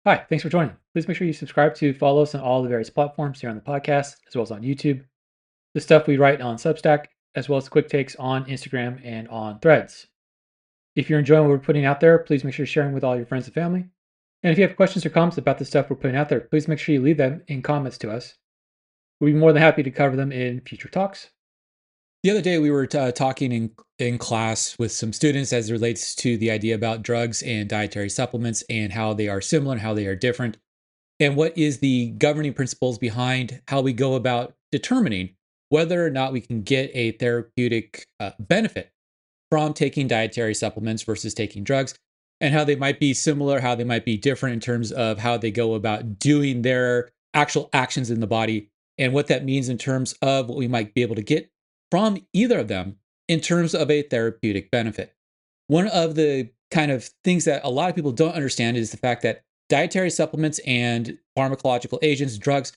Hi, thanks for joining. Please make sure you subscribe to follow us on all the various platforms here on the podcast, as well as on YouTube. The stuff we write on Substack, as well as quick takes on Instagram and on Threads. If you're enjoying what we're putting out there, please make sure you're sharing with all your friends and family. And if you have questions or comments about the stuff we're putting out there, please make sure you leave them in comments to us. We'd be more than happy to cover them in future talks. The other day, we were talking in class with some students as it relates to the idea about drugs and dietary supplements and how they are similar and how they are different, and what is the governing principles behind how we go about determining whether or not we can get a therapeutic benefit from taking dietary supplements versus taking drugs, and how they might be similar, how they might be different in terms of how they go about doing their actual actions in the body, and what that means in terms of what we might be able to get from either of them in terms of a therapeutic benefit. One of the kind of things that a lot of people don't understand is the fact that dietary supplements and pharmacological agents, drugs,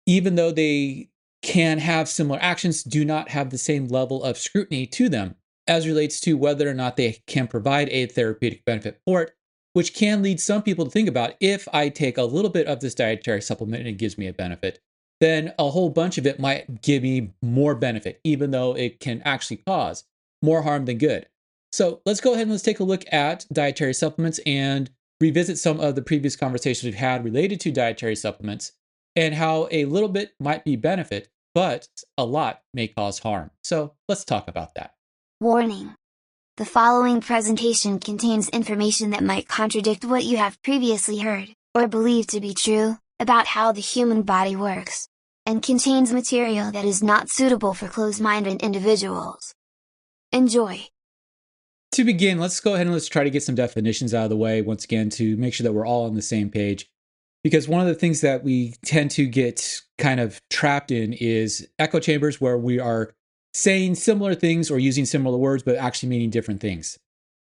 even though they can have similar actions, do not have the same level of scrutiny to them as relates to whether or not they can provide a therapeutic benefit for it, which can lead some people to think about, if I take a little bit of this dietary supplement and it gives me a benefit, then a whole bunch of it might give me more benefit, even though it can actually cause more harm than good. So let's go ahead and let's take a look at dietary supplements and revisit some of the previous conversations we've had related to dietary supplements and how a little bit might be benefit, but a lot may cause harm. So let's talk about that. Warning. The following presentation contains information that might contradict what you have previously heard, or believed to be true, about how the human body works, and contains material that is not suitable for closed-minded individuals. Enjoy. To begin, let's go ahead and let's try to get some definitions out of the way once again to make sure that we're all on the same page. Because one of the things that we tend to get kind of trapped in is echo chambers where we are saying similar things or using similar words, but actually meaning different things.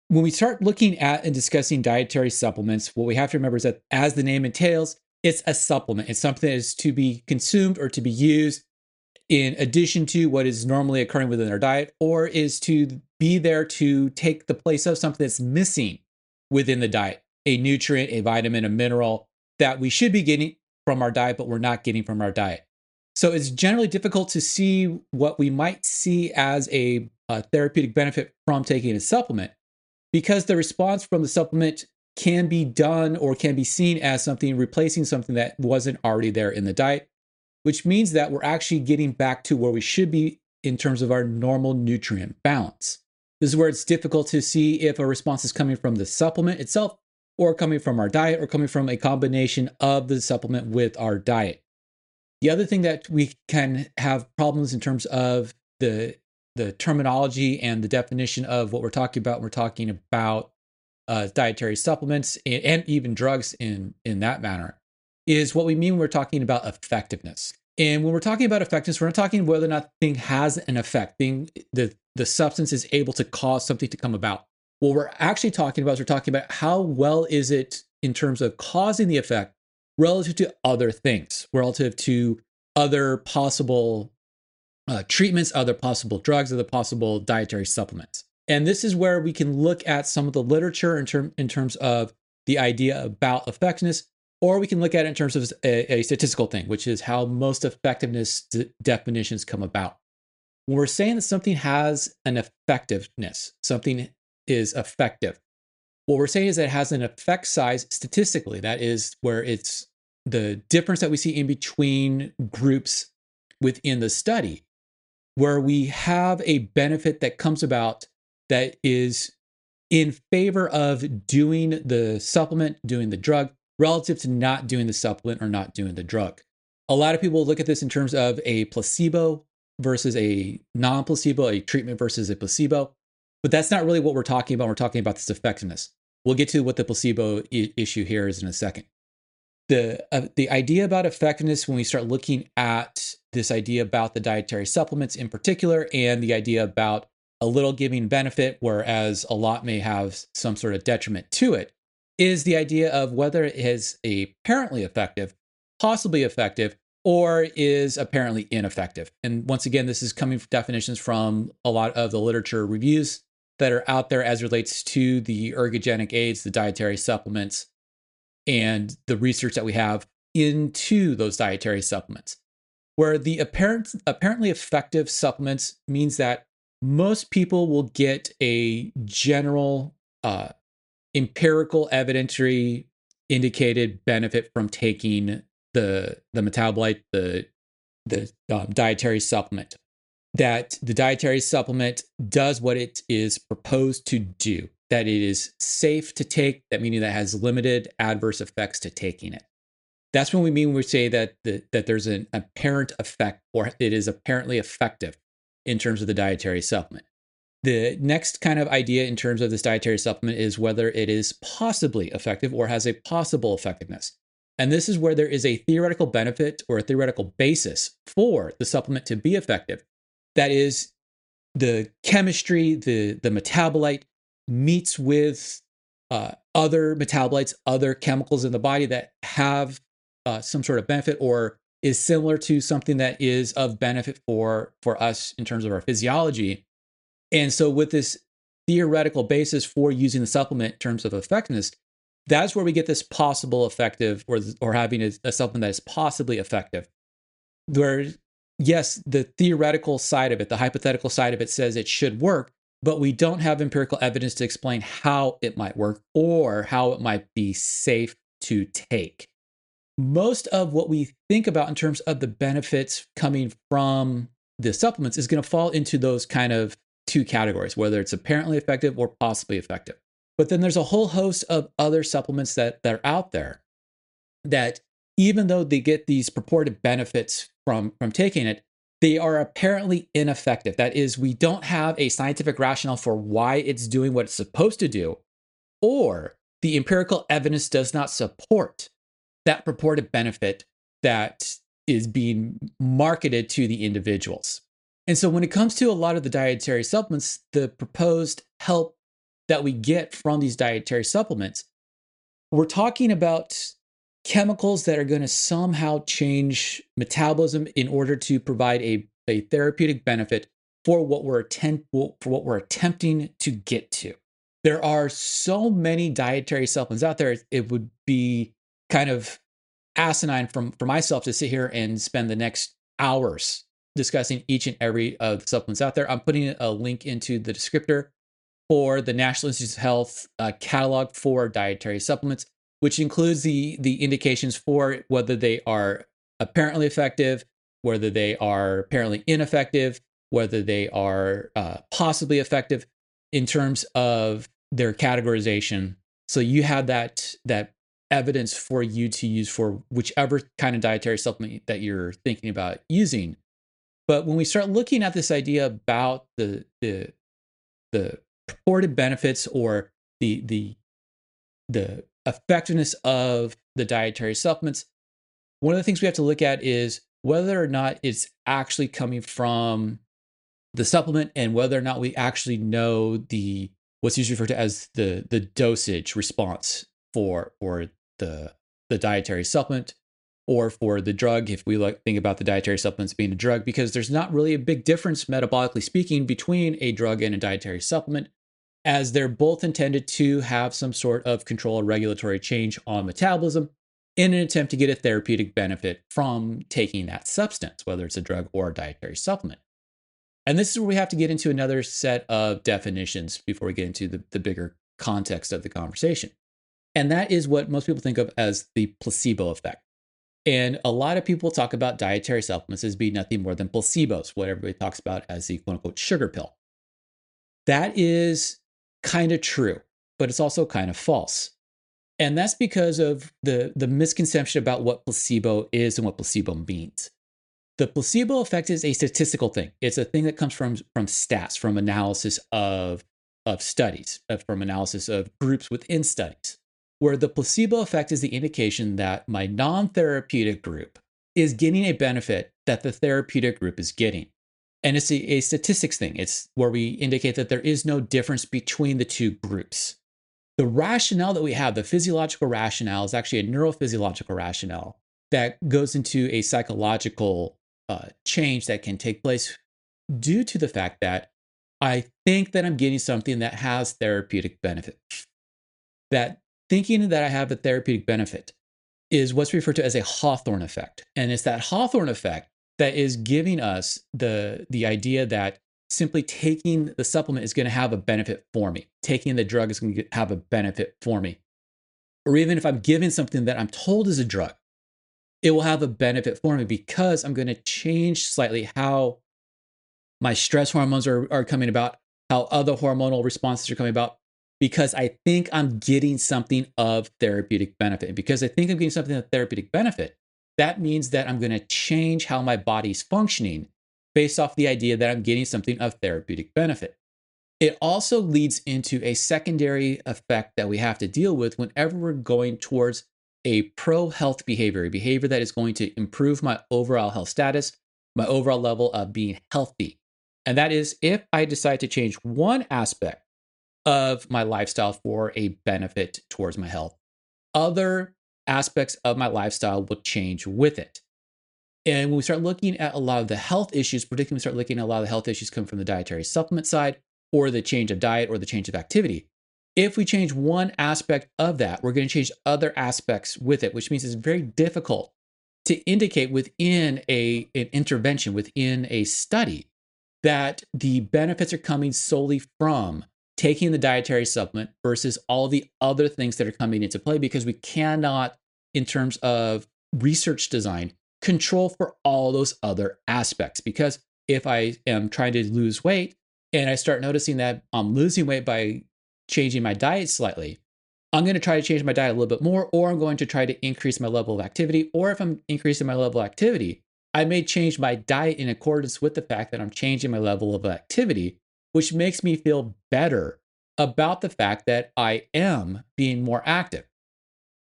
When we start looking at and discussing dietary supplements, what we have to remember is that, as the name entails, it's a supplement. It's something that is to be consumed or to be used in addition to what is normally occurring within our diet, or is to be there to take the place of something that's missing within the diet, a nutrient, a vitamin, a mineral that we should be getting from our diet, but we're not getting from our diet. So it's generally difficult to see what we might see as a therapeutic benefit from taking a supplement, because the response from the supplement can be done or can be seen as something replacing something that wasn't already there in the diet, which means that we're actually getting back to where we should be in terms of our normal nutrient balance. This is where it's difficult to see if a response is coming from the supplement itself, or coming from our diet, or coming from a combination of the supplement with our diet. The other thing that we can have problems in terms of the terminology and the definition of what we're talking about. We're talking about dietary supplements and even drugs in that manner, is what we mean when we're talking about effectiveness. And when we're talking about effectiveness, we're not talking whether or not the thing has an effect, being the substance is able to cause something to come about. What we're actually talking about is we're talking about how well is it in terms of causing the effect relative to other things, relative to other possible treatments, other possible drugs, other possible dietary supplements. And this is where we can look at some of the literature in terms of the idea about effectiveness, or we can look at it in terms of a statistical thing, which is how most effectiveness definitions come about. When we're saying that something has an effectiveness, something is effective, what we're saying is that it has an effect size statistically. That is where it's the difference that we see in between groups within the study, where we have a benefit that comes about that is in favor of doing the supplement, doing the drug, relative to not doing the supplement or not doing the drug. A lot of people look at this in terms of a placebo versus a non-placebo, a treatment versus a placebo, but that's not really what we're talking about. We're talking about this effectiveness. We'll get to what the placebo issue here is in a second. The idea about effectiveness, when we start looking at this idea about the dietary supplements in particular, and the idea about a little giving benefit, whereas a lot may have some sort of detriment to it, is the idea of whether it is apparently effective, possibly effective, or is apparently ineffective. And once again, this is coming from definitions from a lot of the literature reviews that are out there as relates to the ergogenic aids, the dietary supplements, and the research that we have into those dietary supplements. Where the apparently effective supplements means that most people will get a general empirical evidentiary indicated benefit from taking the metabolite, the dietary supplement. That the dietary supplement does what it is proposed to do. That it is safe to take. That meaning that it has limited adverse effects to taking it. That's what we mean when we say that that there's an apparent effect, or it is apparently effective in terms of the dietary supplement. The next kind of idea in terms of this dietary supplement is whether it is possibly effective or has a possible effectiveness. And this is where there is a theoretical benefit or a theoretical basis for the supplement to be effective. That is, the chemistry, the metabolite meets with other metabolites, other chemicals in the body that have some sort of benefit or is similar to something that is of benefit for us in terms of our physiology. And so with this theoretical basis for using the supplement in terms of effectiveness, that's where we get this possible effective or having a supplement that is possibly effective. Where, yes, the theoretical side of it, the hypothetical side of it says it should work, but we don't have empirical evidence to explain how it might work or how it might be safe to take. Most of what we think about in terms of the benefits coming from the supplements is going to fall into those kind of two categories, whether it's apparently effective or possibly effective. But then there's a whole host of other supplements that are out there that, even though they get these purported benefits from taking it, they are apparently ineffective. That is, we don't have a scientific rationale for why it's doing what it's supposed to do, or the empirical evidence does not support that purported benefit that is being marketed to the individuals. And so when it comes to a lot of the dietary supplements, the proposed help that we get from these dietary supplements, we're talking about chemicals that are going to somehow change metabolism in order to provide a therapeutic benefit for what we're attempting to get to. There are so many dietary supplements out there, it would be kind of asinine for myself to sit here and spend the next hours discussing each and every of the supplements out there. I'm putting a link into the descriptor for the National Institutes of Health catalog for dietary supplements, which includes the indications for whether they are apparently effective, whether they are apparently ineffective, whether they are possibly effective in terms of their categorization. So you have that evidence for you to use for whichever kind of dietary supplement that you're thinking about using. But when we start looking at this idea about the purported benefits or the effectiveness of the dietary supplements, one of the things we have to look at is whether or not it's actually coming from the supplement and whether or not we actually know what's usually referred to as the dosage response for the dietary supplement or for the drug, if we think about the dietary supplements being a drug, because there's not really a big difference metabolically speaking between a drug and a dietary supplement, as they're both intended to have some sort of control or regulatory change on metabolism in an attempt to get a therapeutic benefit from taking that substance, whether it's a drug or a dietary supplement. And this is where we have to get into another set of definitions before we get into the bigger context of the conversation. And that is what most people think of as the placebo effect. And a lot of people talk about dietary supplements as being nothing more than placebos, what everybody talks about as the quote unquote sugar pill. That is kind of true, but it's also kind of false. And that's because of the misconception about what placebo is and what placebo means. The placebo effect is a statistical thing. It's a thing that comes from stats, from analysis of studies, from analysis of groups within studies, where the placebo effect is the indication that my non-therapeutic group is getting a benefit that the therapeutic group is getting. And it's a statistics thing. It's where we indicate that there is no difference between the two groups. The rationale that we have, the physiological rationale, is actually a neurophysiological rationale that goes into a psychological change that can take place due to the fact that I think that I'm getting something that has therapeutic benefit. That thinking that I have a therapeutic benefit is what's referred to as a Hawthorne effect. And it's that Hawthorne effect that is giving us the idea that simply taking the supplement is going to have a benefit for me. Taking the drug is going to have a benefit for me. Or even if I'm given something that I'm told is a drug, it will have a benefit for me because I'm going to change slightly how my stress hormones are coming about, how other hormonal responses are coming about, because I think I'm getting something of therapeutic benefit. And because I think I'm getting something of therapeutic benefit, that means that I'm going to change how my body's functioning based off the idea that I'm getting something of therapeutic benefit. It also leads into a secondary effect that we have to deal with whenever we're going towards a pro-health behavior, a behavior that is going to improve my overall health status, my overall level of being healthy. And that is if I decide to change one aspect of my lifestyle for a benefit towards my health, other aspects of my lifestyle will change with it. And when we start looking at a lot of the health issues, particularly when we start looking at a lot of the health issues come from the dietary supplement side or the change of diet or the change of activity. If we change one aspect of that, we're going to change other aspects with it, which means it's very difficult to indicate within an intervention, within a study, that the benefits are coming solely from taking the dietary supplement versus all the other things that are coming into play, because we cannot, in terms of research design, control for all those other aspects. Because if I am trying to lose weight and I start noticing that I'm losing weight by changing my diet slightly, I'm going to try to change my diet a little bit more, or I'm going to try to increase my level of activity. Or if I'm increasing my level of activity, I may change my diet in accordance with the fact that I'm changing my level of activity, which makes me feel better about the fact that I am being more active.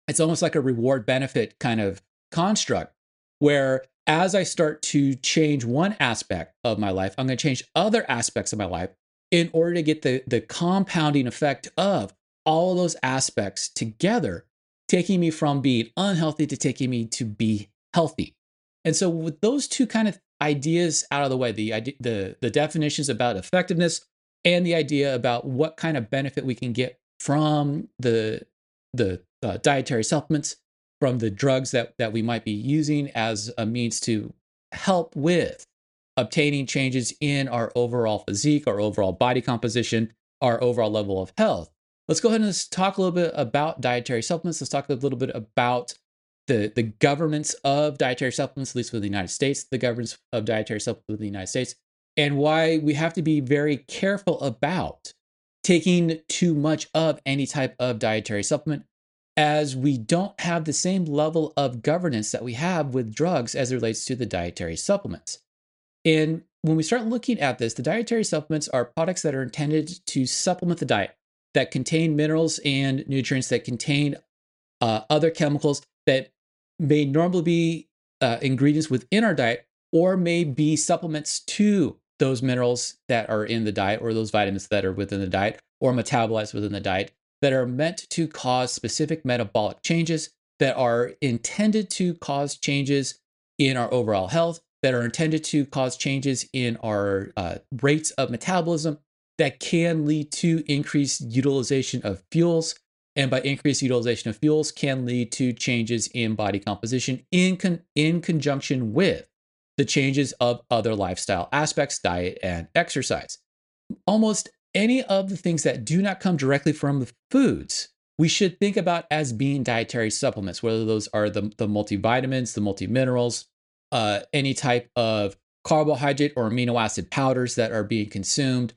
It's almost like a reward benefit kind of construct, where as I start to change one aspect of my life, I'm going to change other aspects of my life in order to get the compounding effect of all of those aspects together, taking me from being unhealthy to taking me to be healthy. And so with those two kind of ideas out of the way, the definitions about effectiveness and the idea about what kind of benefit we can get from the dietary supplements, from the drugs that we might be using as a means to help with obtaining changes in our overall physique, our overall body composition, our overall level of health. Let's go ahead and let's talk a little bit about dietary supplements. Let's talk a little bit about the governance of dietary supplements, at least within the United States, the governance of dietary supplements within the United States, and why we have to be very careful about taking too much of any type of dietary supplement, as we don't have the same level of governance that we have with drugs as it relates to the dietary supplements. And when we start looking at this, the dietary supplements are products that are intended to supplement the diet, that contain minerals and nutrients, that contain other chemicals that may normally be ingredients within our diet, or may be supplements to those minerals that are in the diet, or those vitamins that are within the diet, or metabolized within the diet, that are meant to cause specific metabolic changes, that are intended to cause changes in our overall health, that are intended to cause changes in our rates of metabolism, that can lead to increased utilization of fuels. And by increased utilization of fuels can lead to changes in body composition in conjunction with the changes of other lifestyle aspects, diet and exercise. Almost any of the things that do not come directly from the foods, we should think about as being dietary supplements, whether those are the multivitamins, the multiminerals, any type of carbohydrate or amino acid powders that are being consumed.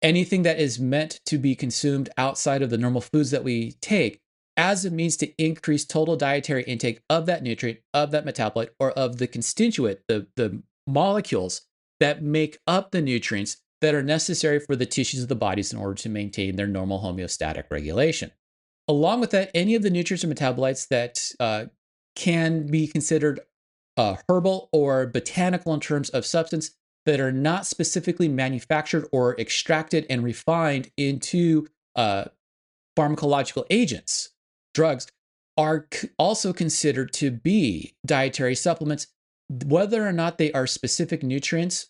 Anything that is meant to be consumed outside of the normal foods that we take as a means to increase total dietary intake of that nutrient, of that metabolite, or of the constituent, the molecules that make up the nutrients that are necessary for the tissues of the bodies in order to maintain their normal homeostatic regulation. Along with that, any of the nutrients or metabolites that can be considered herbal or botanical in terms of substance, that are not specifically manufactured or extracted and refined into pharmacological agents, drugs, are also considered to be dietary supplements, whether or not they are specific nutrients,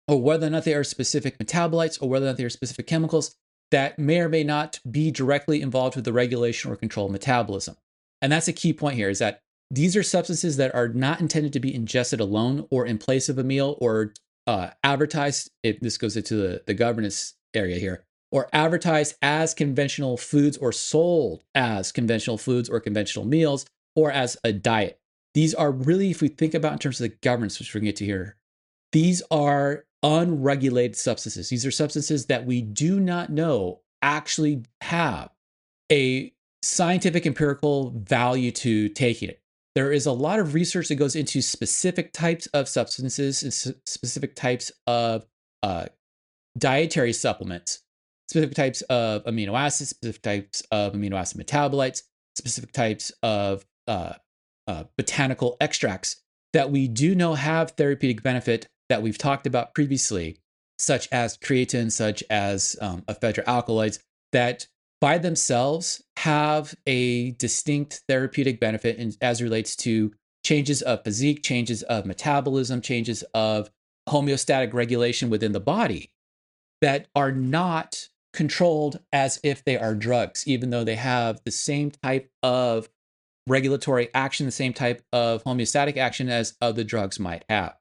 or whether or not they are specific metabolites, or whether or not they are specific chemicals. that may or may not be directly involved with the regulation or control of metabolism. And that's a key point here, is that these are substances that are not intended to be ingested alone or in place of a meal or advertised, if this goes into the governance area here, or advertised as conventional foods or sold as conventional foods or conventional meals or as a diet. These are really, if we think about in terms of the governance, which we're going to get to here, these are unregulated substances. These are substances that we do not know actually have a scientific empirical value to taking it. There is a lot of research that goes into specific types of substances and specific types of dietary supplements, specific types of amino acids, specific types of amino acid metabolites, specific types of botanical extracts that we do know have therapeutic benefit that we've talked about previously, such as creatine, such as ephedra alkaloids, that by themselves have a distinct therapeutic benefit as relates to changes of physique, changes of metabolism, changes of homeostatic regulation within the body that are not controlled as if they are drugs, even though they have the same type of regulatory action, the same type of homeostatic action as other drugs might have.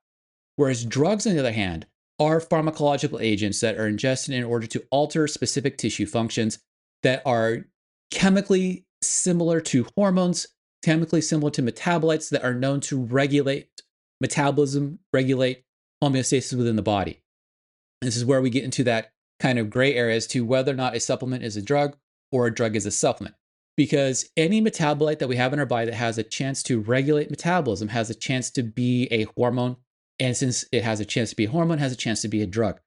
Whereas drugs, on the other hand, are pharmacological agents that are ingested in order to alter specific tissue functions that are chemically similar to hormones, chemically similar to metabolites that are known to regulate metabolism, regulate homeostasis within the body. This is where we get into that kind of gray area as to whether or not a supplement is a drug or a drug is a supplement. Because any metabolite that we have in our body that has a chance to regulate metabolism has a chance to be a hormone. And since it has a chance to be a hormone, it has a chance to be a drug.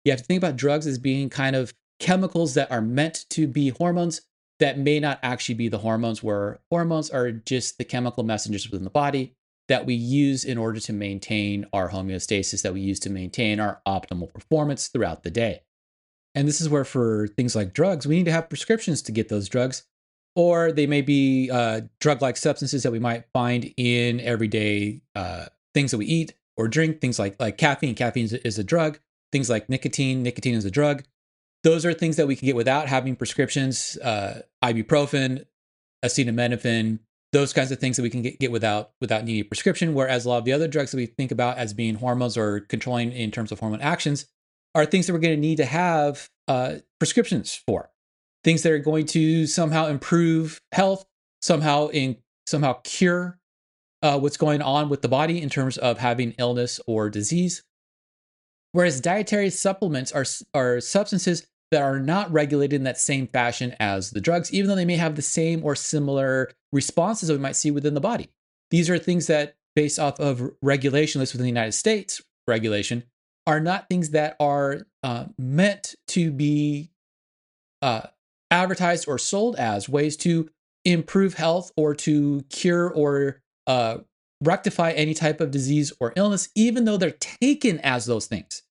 You have to think about drugs as being kind of chemicals that are meant to be hormones that may not actually be the hormones, where hormones are just the chemical messengers within the body that we use in order to maintain our homeostasis, that we use to maintain our optimal performance throughout the day. And this is where, for things like drugs, we need to have prescriptions to get those drugs, or they may be drug-like substances that we might find in everyday things that we eat or drink, things like caffeine. Caffeine is a drug. Things like nicotine is a drug. Those are things that we can get without having prescriptions, ibuprofen, acetaminophen, those kinds of things that we can get without needing a prescription. Whereas a lot of the other drugs that we think about as being hormones or controlling in terms of hormone actions are things that we're going to need to have prescriptions for. Things that are going to somehow improve health, somehow cure what's going on with the body in terms of having illness or disease. Whereas dietary supplements are substances that are not regulated in that same fashion as the drugs, even though they may have the same or similar responses that we might see within the body. These are things that, based off of regulation, at least within the United States regulation, are not things that are meant to be advertised or sold as ways to improve health or to cure or rectify any type of disease or illness, even though they're taken as those things.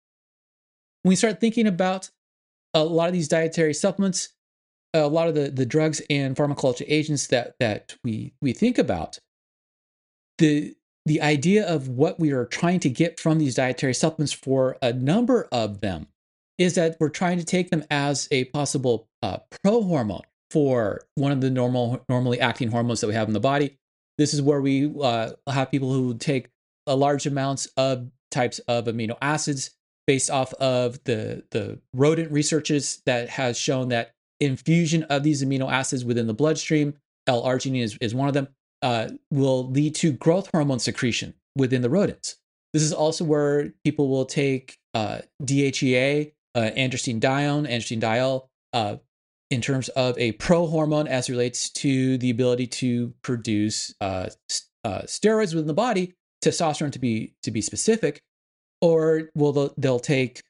When we start thinking about a lot of these dietary supplements, a lot of the drugs and pharmacological agents that we think about, the idea of what we are trying to get from these dietary supplements for a number of them is that we're trying to take them as a possible pro-hormone for one of the normally acting hormones that we have in the body. This is where we have people who take large amounts of types of amino acids based off of the rodent researches that has shown that infusion of these amino acids within the bloodstream, L-arginine is one of them, will lead to growth hormone secretion within the rodents. This is also where people will take DHEA, androstenedione, in terms of a pro-hormone as relates to the ability to produce steroids within the body, testosterone to be specific, or they'll take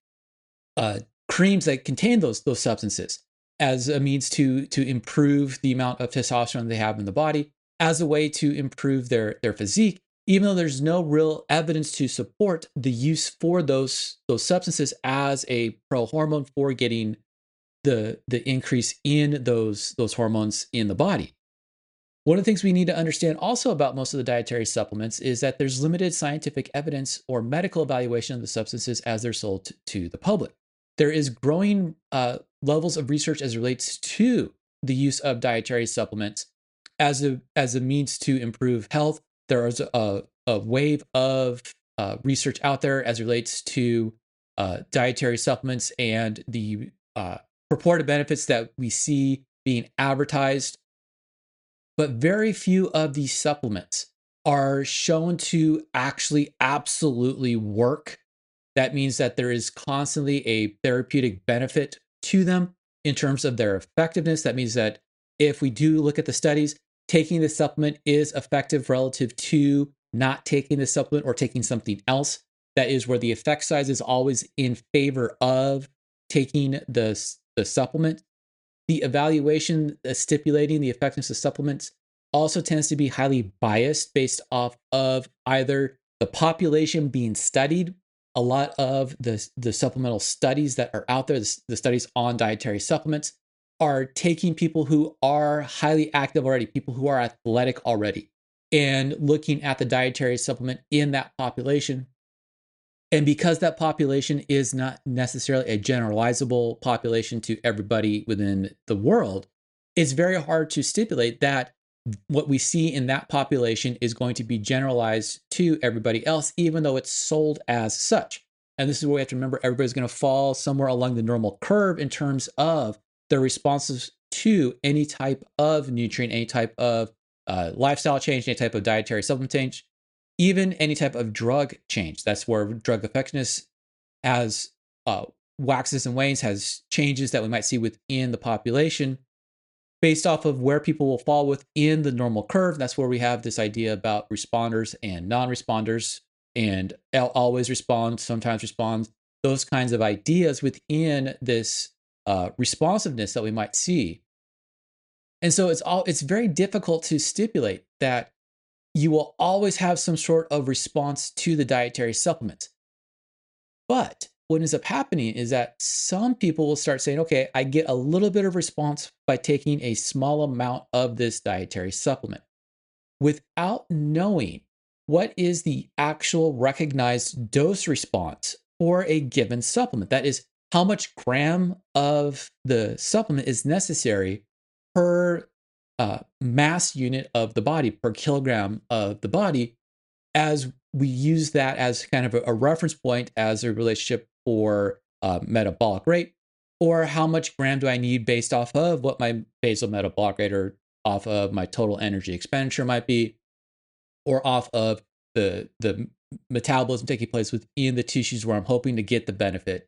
creams that contain those substances as a means to improve the amount of testosterone they have in the body, as a way to improve their physique, even though there's no real evidence to support the use for those substances as a pro-hormone for getting the increase in those hormones in the body. One of the things we need to understand also about most of the dietary supplements is that there's limited scientific evidence or medical evaluation of the substances as they're sold to the public. There is growing levels of research as it relates to the use of dietary supplements as a means to improve health. There is a wave of research out there as it relates to dietary supplements and the purported benefits that we see being advertised. But very few of these supplements are shown to actually absolutely work. That means that there is constantly a therapeutic benefit to them in terms of their effectiveness. That means that if we do look at the studies, taking the supplement is effective relative to not taking the supplement or taking something else. That is where the effect size is always in favor of taking the supplement. The evaluation stipulating the effectiveness of supplements also tends to be highly biased based off of either the population being studied. A lot of the supplemental studies that are out there, the studies on dietary supplements, are taking people who are highly active already, people who are athletic already, and looking at the dietary supplement in that population. And because that population is not necessarily a generalizable population to everybody within the world, it's very hard to stipulate that what we see in that population is going to be generalized to everybody else, even though it's sold as such. And this is where we have to remember everybody's going to fall somewhere along the normal curve in terms of their responses to any type of nutrient, any type of lifestyle change, any type of dietary supplement change, even any type of drug change. That's where drug effectiveness has waxes and wanes, has changes that we might see within the population based off of where people will fall within the normal curve. That's where we have this idea about responders and non-responders, and always respond, sometimes respond, those kinds of ideas within this responsiveness that we might see. And so it's very difficult to stipulate that you will always have some sort of response to the dietary supplements. But what ends up happening is that some people will start saying, okay, I get a little bit of response by taking a small amount of this dietary supplement without knowing what is the actual recognized dose response for a given supplement. That is, how much gram of the supplement is necessary per mass unit of the body, per kilogram of the body, as we use that as kind of a reference point as a relationship for metabolic rate, or how much gram do I need based off of what my basal metabolic rate or off of my total energy expenditure might be, or off of the metabolism taking place within the tissues where I'm hoping to get the benefit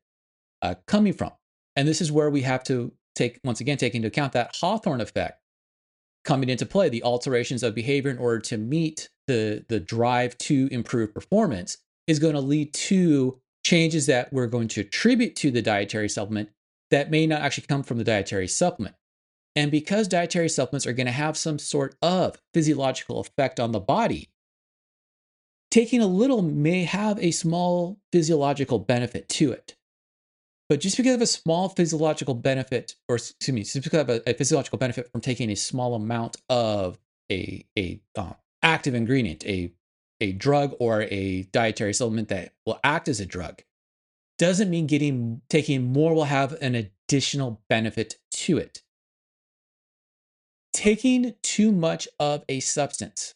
coming from. And this is where we have to take into account that Hawthorne effect coming into play, the alterations of behavior in order to meet the drive to improve performance is going to lead to changes that we're going to attribute to the dietary supplement that may not actually come from the dietary supplement. And because dietary supplements are going to have some sort of physiological effect on the body, taking a little may have a small physiological benefit to it. But just because of a small physiological benefit, or excuse me, just because of a physiological benefit from taking a small amount of a active ingredient, a drug or a dietary supplement that will act as a drug, doesn't mean taking more will have an additional benefit to it. Taking too much of a substance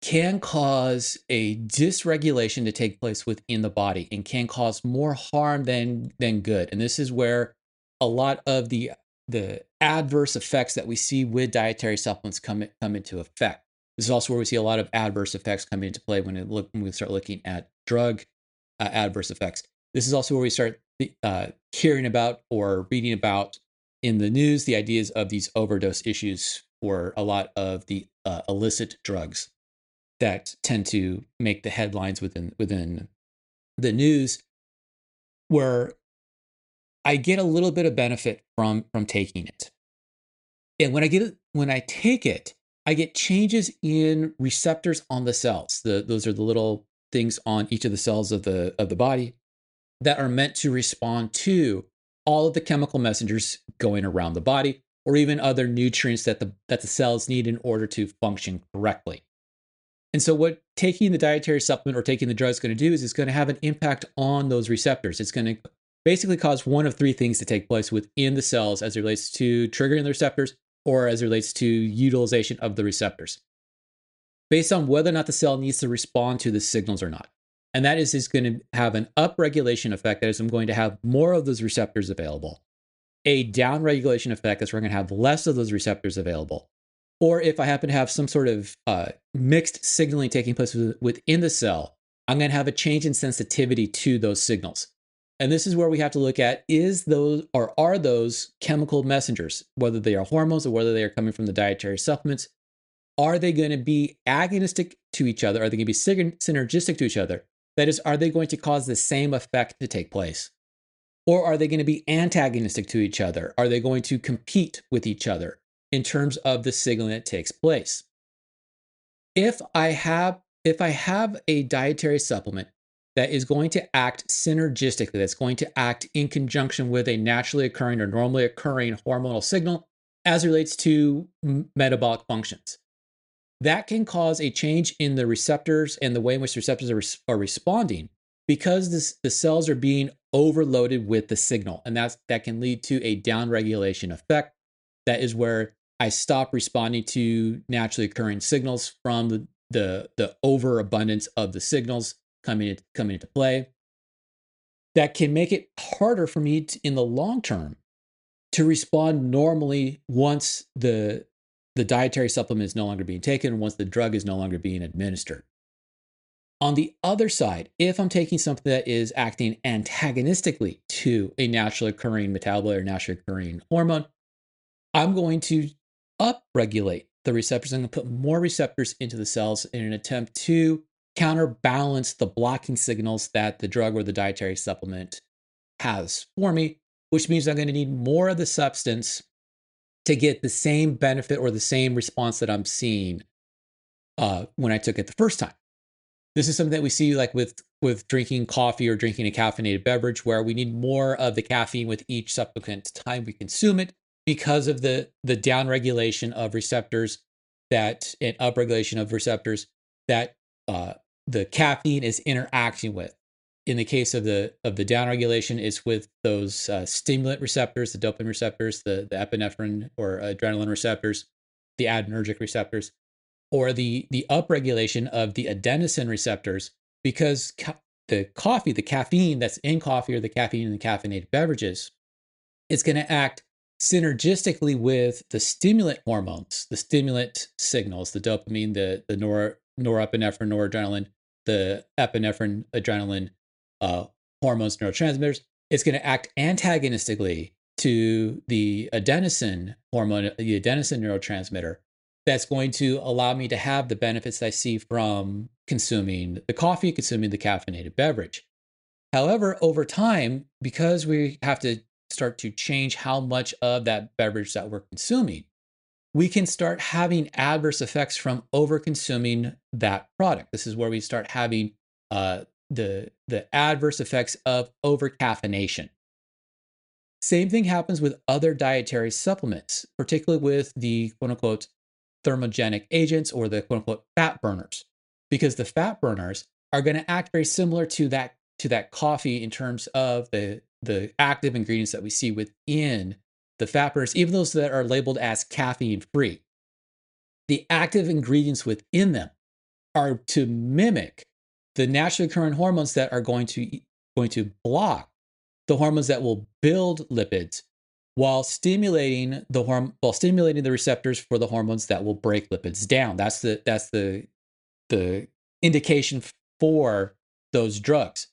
can cause a dysregulation to take place within the body and can cause more harm than good. And this is where a lot of the adverse effects that we see with dietary supplements come into effect. This is also where we see a lot of adverse effects coming into play when we start looking at drug adverse effects. This is also where we start hearing about or reading about in the news the ideas of these overdose issues for a lot of the illicit drugs that tend to make the headlines within the news, where I get a little bit of benefit from taking it. And when I take it, I get changes in receptors on the cells. Those are the little things on each of the cells of the body that are meant to respond to all of the chemical messengers going around the body, or even other nutrients that the cells need in order to function correctly. And so what taking the dietary supplement or taking the drug is going to do is it's going to have an impact on those receptors. It's going to basically cause one of three things to take place within the cells as it relates to triggering the receptors or as it relates to utilization of the receptors, based on whether or not the cell needs to respond to the signals or not. And that is going to have an upregulation effect, that is, I'm going to have more of those receptors available. A downregulation effect, that's where I'm going to have less of those receptors available. Or if I happen to have some sort of mixed signaling taking place within the cell, I'm going to have a change in sensitivity to those signals. And this is where we have to look at, are those chemical messengers, whether they are hormones or whether they are coming from the dietary supplements, are they going to be agonistic to each other? Are they going to be synergistic to each other? That is, are they going to cause the same effect to take place? Or are they going to be antagonistic to each other? Are they going to compete with each other in terms of the signaling that takes place? If I have a dietary supplement that is going to act synergistically, that's going to act in conjunction with a naturally occurring or normally occurring hormonal signal as it relates to metabolic functions, that can cause a change in the receptors and the way in which the receptors are responding, because the cells are being overloaded with the signal. And that can lead to a downregulation effect. That is where I stop responding to naturally occurring signals from the overabundance of the signals coming into play. That can make it harder for me in the long term to respond normally once the dietary supplement is no longer being taken, once the drug is no longer being administered. On the other side, if I'm taking something that is acting antagonistically to a naturally occurring metabolite or naturally occurring hormone, I'm going to upregulate the receptors. I'm going to put more receptors into the cells in an attempt to counterbalance the blocking signals that the drug or the dietary supplement has for me, which means I'm going to need more of the substance to get the same benefit or the same response that I'm seeing when I took it the first time. This is something that we see like with drinking coffee or drinking a caffeinated beverage, where we need more of the caffeine with each subsequent time we consume it, because of the downregulation of receptors and upregulation of receptors that the caffeine is interacting with. In the case of the downregulation, is with those stimulant receptors, the dopamine receptors, the epinephrine or adrenaline receptors, the adrenergic receptors, or the upregulation of the adenosine receptors, because the caffeine that's in coffee or the caffeine in the caffeinated beverages is going to act synergistically with the stimulant hormones, the stimulant signals, the dopamine, the norepinephrine, noradrenaline, the epinephrine, adrenaline hormones, neurotransmitters. It's going to act antagonistically to the adenosine hormone, the adenosine neurotransmitter. That's going to allow me to have the benefits I see from consuming the coffee, consuming the caffeinated beverage. However, over time, because we have to start to change how much of that beverage that we're consuming, we can start having adverse effects from over-consuming that product. This is where we start having the adverse effects of over-caffeination. Same thing happens with other dietary supplements, particularly with the quote-unquote thermogenic agents or the quote-unquote fat burners, because the fat burners are going to act very similar to that coffee in terms of the active ingredients that we see within the fat burners, even those that are labeled as caffeine free. The active ingredients within them are to mimic the naturally occurring hormones that are going to block the hormones that will build lipids, while stimulating the receptors for the hormones that will break lipids down. That's the indication for those drugs.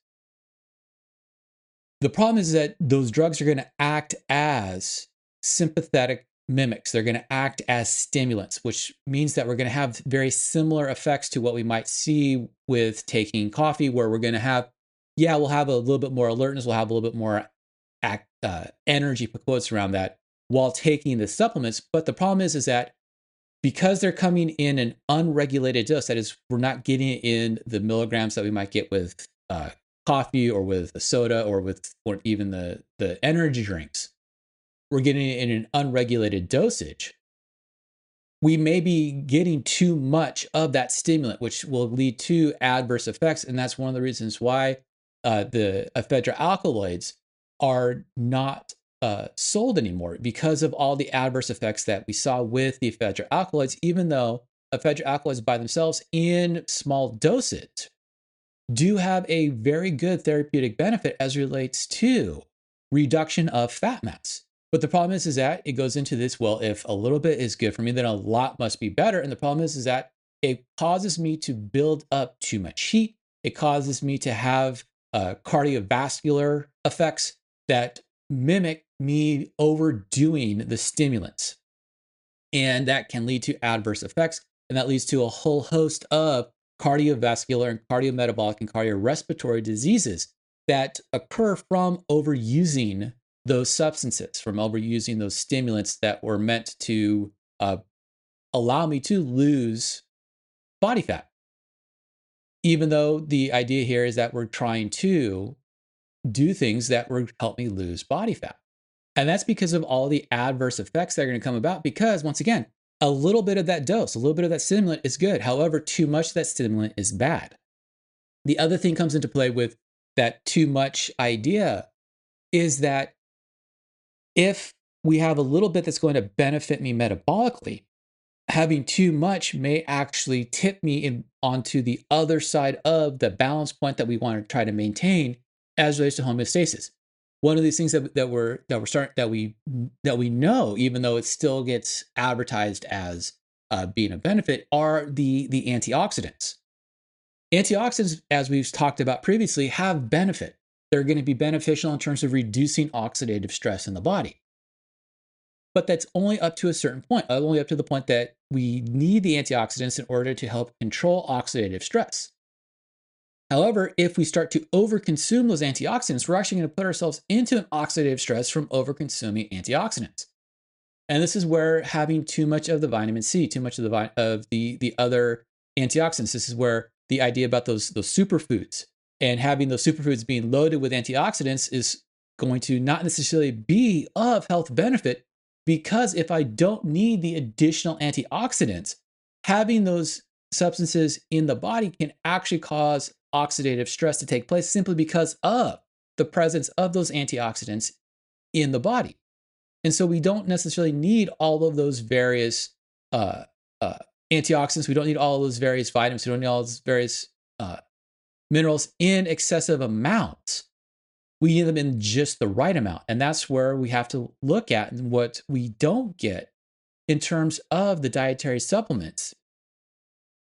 The problem is that those drugs are going to act as sympathetic mimics. They're going to act as stimulants, which means that we're going to have very similar effects to what we might see with taking coffee, where we're going to have, we'll have a little bit more alertness, we'll have a little bit more energy, put quotes around that, while taking the supplements. But the problem is that because they're coming in an unregulated dose, that is, we're not getting it in the milligrams that we might get with coffee or with a soda or even the energy drinks, we're getting it in an unregulated dosage. We may be getting too much of that stimulant, which will lead to adverse effects. And that's one of the reasons why the ephedra alkaloids are not sold anymore because of all the adverse effects that we saw with the ephedra alkaloids, even though ephedra alkaloids by themselves in small doses do have a very good therapeutic benefit as relates to reduction of fat mass. But the problem is that it goes into this, well, if a little bit is good for me, then a lot must be better. And the problem is that it causes me to build up too much heat. It causes me to have cardiovascular effects that mimic me overdoing the stimulants. And that can lead to adverse effects. And that leads to a whole host of cardiovascular and cardiometabolic and cardiorespiratory diseases that occur from overusing those substances, from overusing those stimulants that were meant to allow me to lose body fat. Even though the idea here is that we're trying to do things that will help me lose body fat. And that's because of all the adverse effects that are going to come about because, once again, a little bit of that dose, a little bit of that stimulant is good. However, too much of that stimulant is bad. The other thing comes into play with that too much idea is that if we have a little bit that's going to benefit me metabolically, having too much may actually tip me onto the other side of the balance point that we want to try to maintain as relates to homeostasis. One of these things that we know, even though it still gets advertised as being a benefit, are the antioxidants. Antioxidants, as we've talked about previously, have benefit. They're going to be beneficial in terms of reducing oxidative stress in the body. But that's only up to a certain point, only up to the point that we need the antioxidants in order to help control oxidative stress. However, if we start to overconsume those antioxidants, we're actually going to put ourselves into an oxidative stress from overconsuming antioxidants. And this is where having too much of the vitamin C, too much of the other antioxidants, this is where the idea about those superfoods and having those superfoods being loaded with antioxidants is going to not necessarily be of health benefit, because if I don't need the additional antioxidants, having those substances in the body can actually cause oxidative stress to take place simply because of the presence of those antioxidants in the body. And so we don't necessarily need all of those various antioxidants. We don't need all of those various vitamins. We don't need all those various minerals in excessive amounts. We need them in just the right amount. And that's where we have to look at what we don't get in terms of the dietary supplements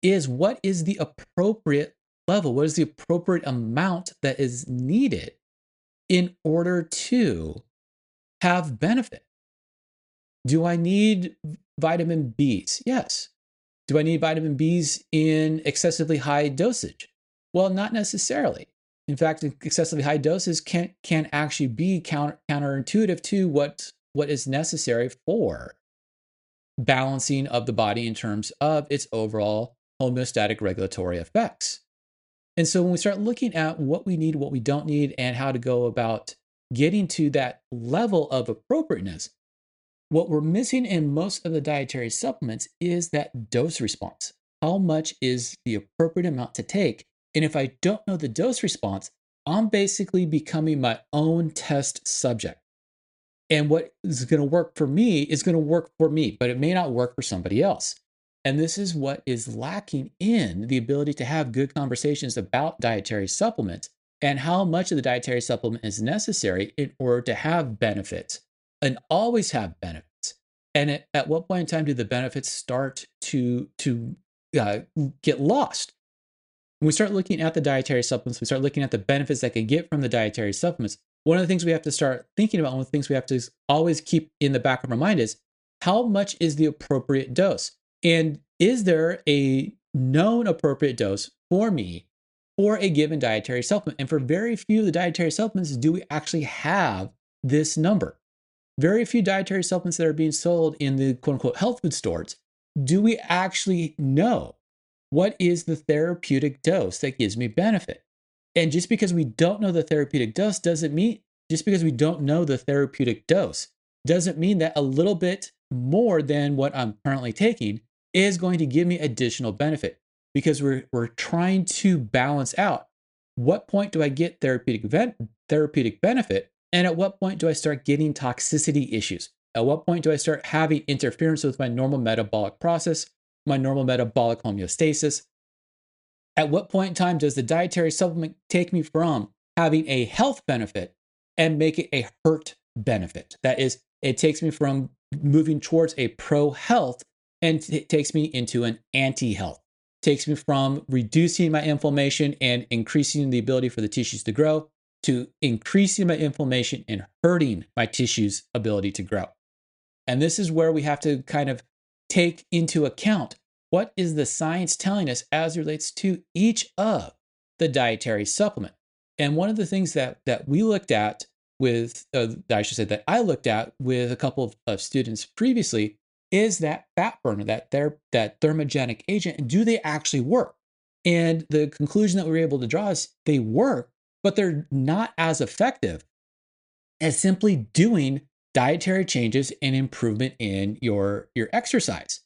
is what is the appropriate level? What is the appropriate amount that is needed in order to have benefit? Do I need vitamin Bs? Yes. Do I need vitamin Bs in excessively high dosage? Well, not necessarily. In fact, excessively high doses can actually be counterintuitive to what is necessary for balancing of the body in terms of its overall homeostatic regulatory effects. And so when we start looking at what we need, what we don't need, and how to go about getting to that level of appropriateness, what we're missing in most of the dietary supplements is that dose response. How much is the appropriate amount to take? And if I don't know the dose response, I'm basically becoming my own test subject. And what is going to work for me is going to work for me, but it may not work for somebody else. And this is what is lacking in the ability to have good conversations about dietary supplements and how much of the dietary supplement is necessary in order to have benefits and always have benefits. And at what point in time do the benefits start to get lost? When we start looking at the dietary supplements, we start looking at the benefits that can get from the dietary supplements. One of the things we have to start thinking about, one of the things we have to always keep in the back of our mind is how much is the appropriate dose? And is there a known appropriate dose for me for a given dietary supplement? And for very few of the dietary supplements, do we actually have this number? Very few dietary supplements that are being sold in the quote unquote health food stores, do we actually know what is the therapeutic dose that gives me benefit? And just because we don't know the therapeutic dose doesn't mean that a little bit more than what I'm currently taking is going to give me additional benefit, because we're trying to balance out what point do I get therapeutic benefit And at what point do I start getting toxicity issues? At what point do I start having interference with my normal metabolic process, my normal metabolic homeostasis? At what point in time does the dietary supplement take me from having a health benefit and make it a hurt benefit? That is, it takes me from moving towards a pro health and it takes me into an anti health. Takes me from reducing my inflammation and increasing the ability for the tissues to grow to increasing my inflammation and hurting my tissues' ability to grow. And this is where we have to kind of take into account what is the science telling us as it relates to each of the dietary supplement. And one of the things that we looked at with, I should say that I looked at with a couple of students previously is that fat burner, that thermogenic agent, and do they actually work? And the conclusion that we were able to draw is they work, but they're not as effective as simply doing dietary changes and improvement in your exercise.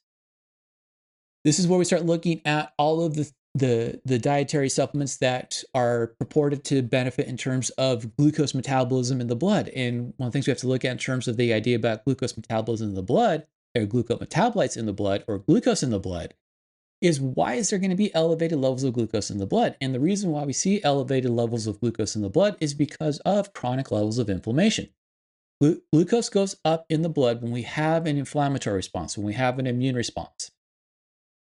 This is where we start looking at all of the dietary supplements that are purported to benefit in terms of glucose metabolism in the blood. And one of the things we have to look at in terms of the idea about glucose metabolism in the blood, or glucose metabolites in the blood, or glucose in the blood, is why is there going to be elevated levels of glucose in the blood? And the reason why we see elevated levels of glucose in the blood is because of chronic levels of inflammation. Glucose goes up in the blood when we have an inflammatory response, when we have an immune response.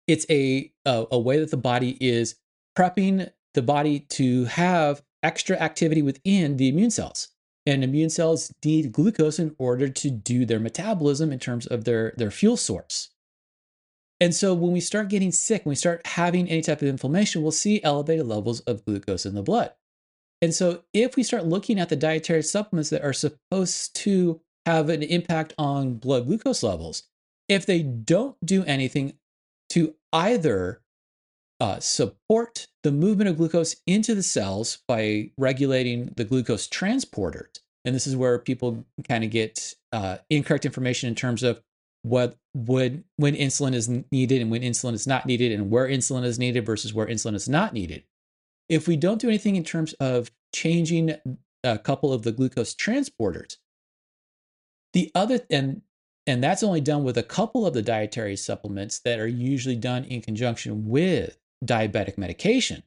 It's a way that the body is prepping the body to have extra activity within the immune cells. And immune cells need glucose in order to do their metabolism in terms of their fuel source. And so when we start getting sick, when we start having any type of inflammation, we'll see elevated levels of glucose in the blood. And so if we start looking at the dietary supplements that are supposed to have an impact on blood glucose levels, if they don't do anything to either support the movement of glucose into the cells by regulating the glucose transporters, and this is where people kind of get incorrect information in terms of when insulin is needed and when insulin is not needed, and where insulin is needed versus where insulin is not needed. If we don't do anything in terms of changing a couple of the glucose transporters, the other and that's only done with a couple of the dietary supplements that are usually done in conjunction with diabetic medication.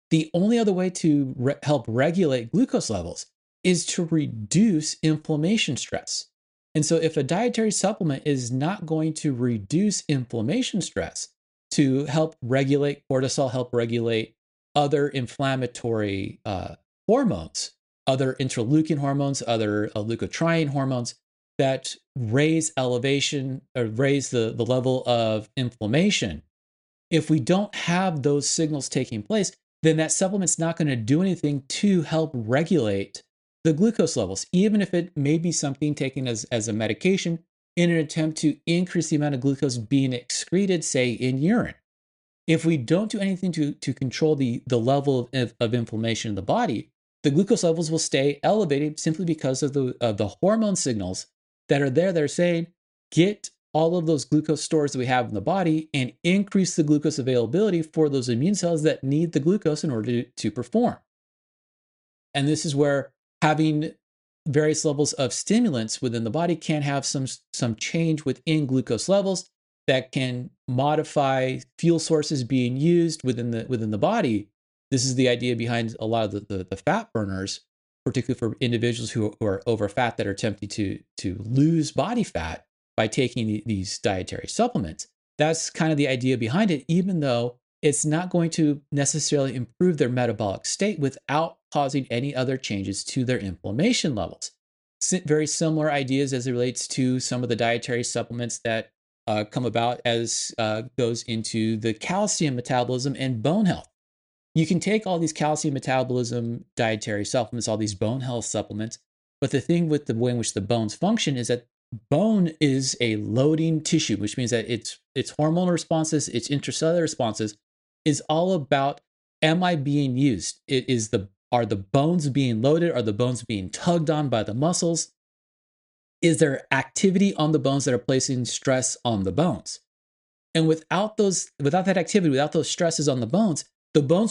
The only other way to help regulate glucose levels is to reduce inflammation stress. And so if a dietary supplement is not going to reduce inflammation stress to help regulate cortisol, help regulate other inflammatory hormones, other interleukin hormones, other leukotriene hormones that raise elevation or raise the level of inflammation. If we don't have those signals taking place, then that supplement's not going to do anything to help regulate the glucose levels, even if it may be something taken as a medication in an attempt to increase the amount of glucose being excreted, say, in urine. If we don't do anything to control the level of inflammation in the body, the glucose levels will stay elevated simply because of the hormone signals that are there that are saying, get all of those glucose stores that we have in the body and increase the glucose availability for those immune cells that need the glucose in order to perform. And this is where having various levels of stimulants within the body can have some change within glucose levels that can modify fuel sources being used within the body. This is the idea behind a lot of the fat burners, particularly for individuals who are over fat that are attempting to lose body fat by taking these dietary supplements. That's kind of the idea behind it, even though it's not going to necessarily improve their metabolic state without causing any other changes to their inflammation levels. Very similar ideas as it relates to some of the dietary supplements that come about as goes into the calcium metabolism and bone health. You can take all these calcium metabolism dietary supplements, all these bone health supplements, but the thing with the way in which the bones function is that bone is a loading tissue, which means that its hormonal responses, its intracellular responses is all about, am I being used? Are the bones being loaded? Are the bones being tugged on by the muscles? Is there activity on the bones that are placing stress on the bones? And without that activity, without those stresses on the bones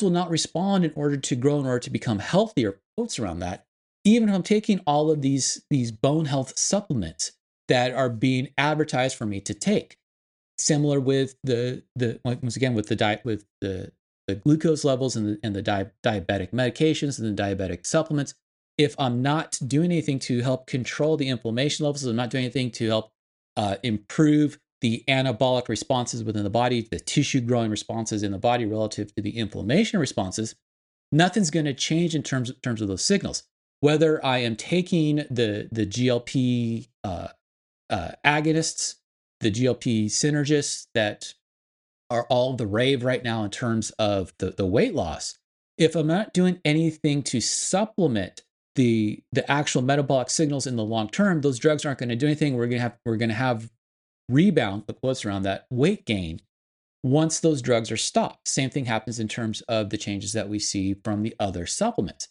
will not respond in order to grow, in order to become healthy, or quotes around that. even if I'm taking all of these bone health supplements that are being advertised for me to take. Similar with the once again with the diet, with the glucose levels and the diabetic medications and the diabetic supplements. If I'm not doing anything to help control the inflammation levels, I'm not doing anything to help improve the anabolic responses within the body, the tissue growing responses in the body relative to the inflammation responses, nothing's going to change in terms of those signals. Whether I am taking the GLP agonists, the GLP synergists that are all the rave right now in terms of the weight loss, if I'm not doing anything to supplement the actual metabolic signals in the long term, those drugs aren't going to do anything. We're going to have rebound, the quotes around that, weight gain once those drugs are stopped. Same thing happens in terms of the changes that we see from the other supplements.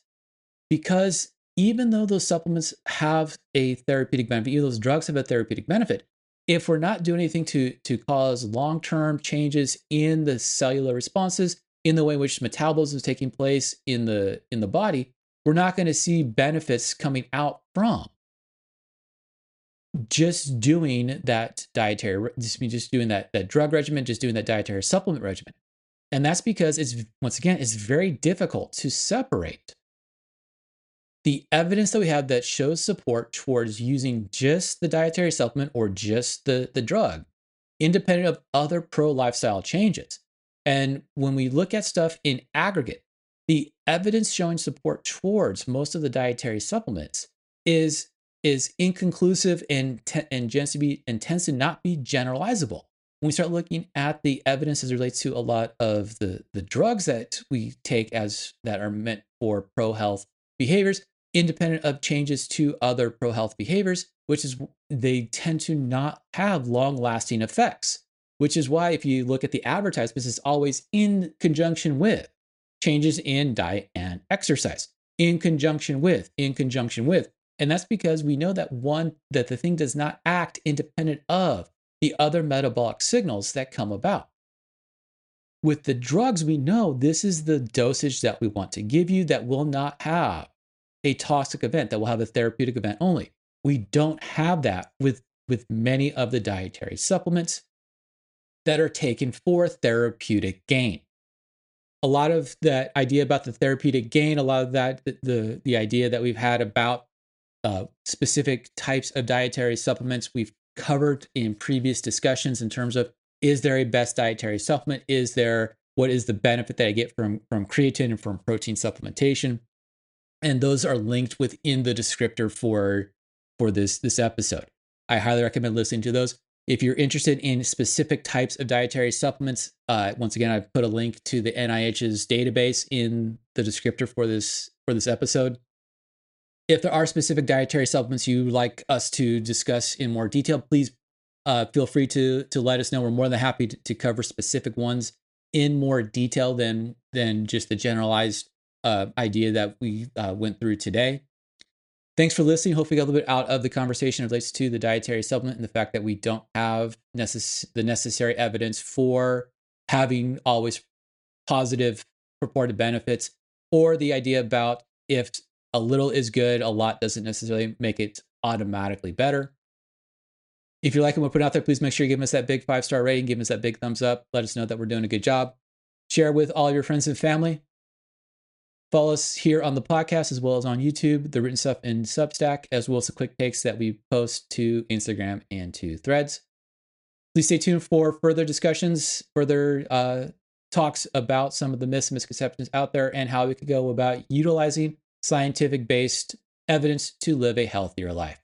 Because even though those supplements have a therapeutic benefit, even those drugs have a therapeutic benefit, if we're not doing anything to cause long-term changes in the cellular responses, in the way in which metabolism is taking place in the body, we're not going to see benefits coming out from just doing that dietary, just doing that drug regimen, just doing that dietary supplement regimen. And that's because it's very difficult to separate the evidence that we have that shows support towards using just the dietary supplement or just the drug, independent of other pro-lifestyle changes. And when we look at stuff in aggregate, the evidence showing support towards most of the dietary supplements is inconclusive and tends to not be generalizable. When we start looking at the evidence as it relates to a lot of the drugs that we take as that are meant for pro-health behaviors, independent of changes to other pro-health behaviors, which is they tend to not have long-lasting effects, which is why if you look at the advertisements, it's always in conjunction with changes in diet and exercise, in conjunction with. And that's because we know that that the thing does not act independent of the other metabolic signals that come about. With the drugs, we know this is the dosage that we want to give you that will not have a toxic event, that will have a therapeutic event only. We don't have that with many of the dietary supplements that are taken for therapeutic gain. A lot of that idea about the therapeutic gain, a lot of that, the idea that we've had about specific types of dietary supplements we've covered in previous discussions in terms of, is there a best dietary supplement? What is the benefit that I get from creatine and from protein supplementation? And those are linked within the descriptor for this episode. I highly recommend listening to those. If you're interested in specific types of dietary supplements, once again, I've put a link to the NIH's database in the descriptor for this episode. If there are specific dietary supplements you would like us to discuss in more detail, please feel free to let us know. We're more than happy to cover specific ones in more detail than just the generalized idea that we went through today. Thanks for listening. Hopefully, you got a little bit out of the conversation relates to the dietary supplement and the fact that we don't have the necessary evidence for having always positive purported benefits, or the idea about if a little is good, a lot doesn't necessarily make it automatically better. If you like what we're putting out there, please make sure you give us that big 5-star rating, give us that big thumbs up. Let us know that we're doing a good job. Share with all your friends and family. Follow us here on the podcast as well as on YouTube, the written stuff in Substack, as well as the quick takes that we post to Instagram and to Threads. Please stay tuned for further discussions, further talks about some of the myths and misconceptions out there and how we could go about utilizing scientific-based evidence to live a healthier life.